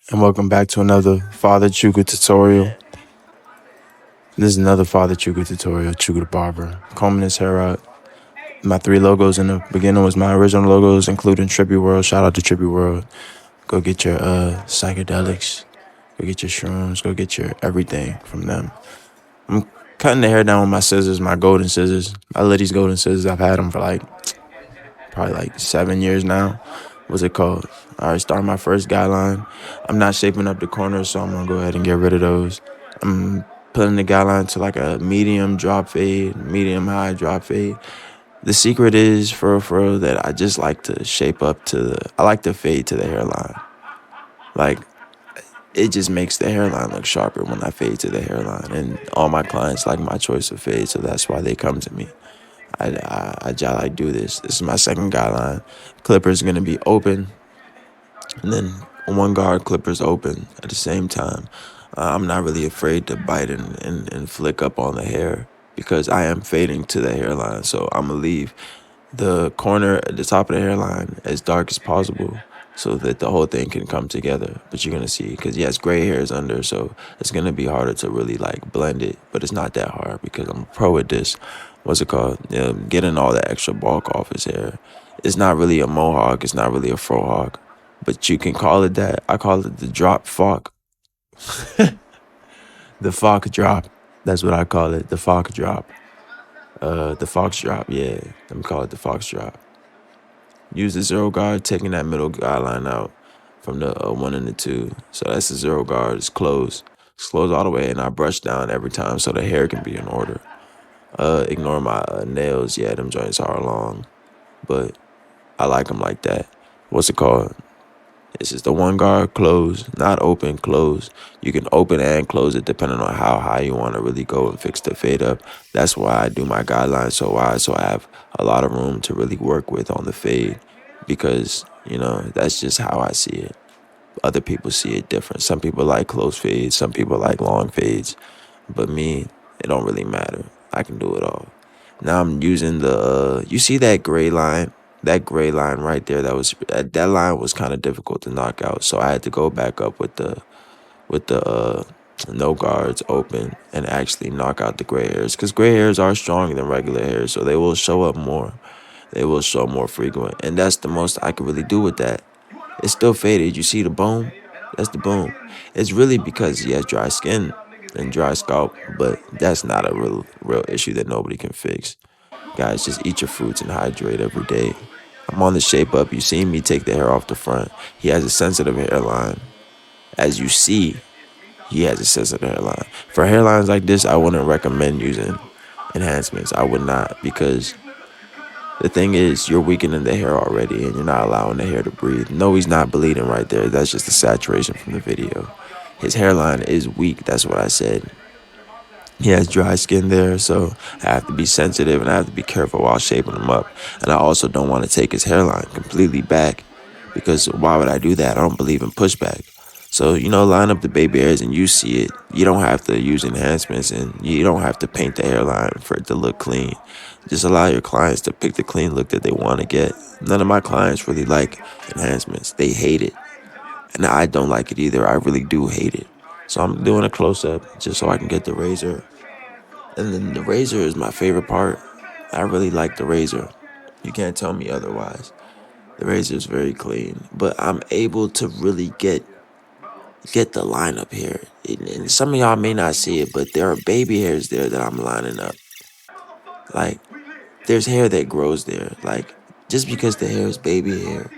And welcome back to another FatherChukwu tutorial. This is another FatherChukwu tutorial, Chukwu the Barber. Combing his hair out. My 3 logos in the beginning was my original logos, including Trippy World. Shout out to Trippy World. Go get your psychedelics. Go get your shrooms. Go get your everything from them. I'm cutting the hair down with my scissors, my golden scissors. I love these golden scissors. I've had them for probably 7 years now. What's it called? I already started my first guideline. I'm not shaping up the corners, so I'm gonna go ahead and get rid of those. I'm putting the guideline to like a medium drop fade, medium high drop fade. The secret is for real that I just like to shape up I like to fade to the hairline. Like, it just makes the hairline look sharper when I fade to the hairline. And all my clients like my choice of fade, so that's why they come to me. I do this. This is my second guideline. Clipper's gonna be open, and then one guard clippers open at the same time. I'm not really afraid to bite and flick up on the hair because I am fading to the hairline. So I'm gonna leave the corner at the top of the hairline as dark as possible so that the whole thing can come together. But you're gonna see, because yes, gray hair is under, so it's gonna be harder to really like blend it, but it's not that hard because I'm a pro at this. What's it called? Getting all that extra bulk off his hair. It's not really a mohawk, it's not really a fro hawk, but you can call it that. I call it the drop fork. The fork drop. That's what I call it, the fork drop. The fox drop, yeah. Let me call it the fox drop. Use the 0 guard, taking that middle guideline out from the 1 and the 2. So that's the 0 guard. It's closed. It's closed all the way, and I brush down every time so the hair can be in order. Ignore my nails. Yeah, them joints are long, but I like them like that. What's it called? This is the 1 guard closed, not open, closed. You can open and close it depending on how high you want to really go and fix the fade up. That's why I do my guidelines so wide, so I have a lot of room to really work with on the fade because, that's just how I see it. Other people see it different. Some people like close fades, some people like long fades, but me, it don't really matter. I can do it all. Now I'm using you see that gray line? That gray line right there, that line was kind of difficult to knock out. So I had to go back up with the no guards open and actually knock out the gray hairs. Because gray hairs are stronger than regular hairs, so they will show up more. They will show more frequent. And that's the most I can really do with that. It's still faded. You see the boom? That's the boom. It's really because he has dry skin and dry scalp, but that's not a real issue that nobody can fix. Guys, just eat your fruits and hydrate every day. I'm on the shape up. You seen me take the hair off the front. He has a sensitive hairline. As you see, he has a sensitive hairline. For hairlines like this, I wouldn't recommend using enhancements. I would not, because the thing is, you're weakening the hair already and you're not allowing the hair to breathe. No, he's not bleeding right there. That's just the saturation from the video. His hairline is weak. That's what I said. He has dry skin there, so I have to be sensitive and I have to be careful while shaping him up. And I also don't want to take his hairline completely back, because why would I do that? I don't believe in pushback. So, line up the baby hairs and you see it. You don't have to use enhancements and you don't have to paint the hairline for it to look clean. Just allow your clients to pick the clean look that they want to get. None of my clients really like enhancements. They hate it. And I don't like it either. I really do hate it. So I'm doing a close-up just so I can get the razor. And then the razor is my favorite part. I really like the razor. You can't tell me otherwise. The razor is very clean. But I'm able to really get the lineup here. And some of y'all may not see it, but there are baby hairs there that I'm lining up. Like, there's hair that grows there. Like, just because the hair is baby hair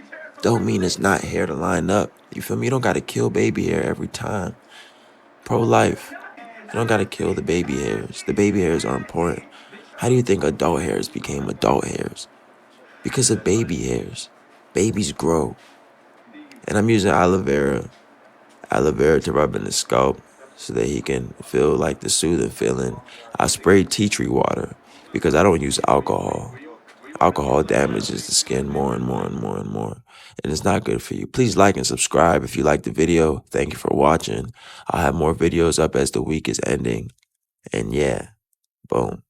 don't mean it's not hair to line up. You feel me? You don't got to kill baby hair every time. Pro-life. You don't got to kill the baby hairs. The baby hairs are important. How do you think adult hairs became adult hairs? Because of baby hairs. Babies grow. And I'm using aloe vera to rub in the scalp so that he can feel like the soothing feeling. I spray tea tree water because I don't use alcohol. Alcohol damages the skin more and more and more and more, and it's not good for you. Please like and subscribe if you like the video. Thank you for watching. I'll have more videos up as the week is ending. And yeah, boom.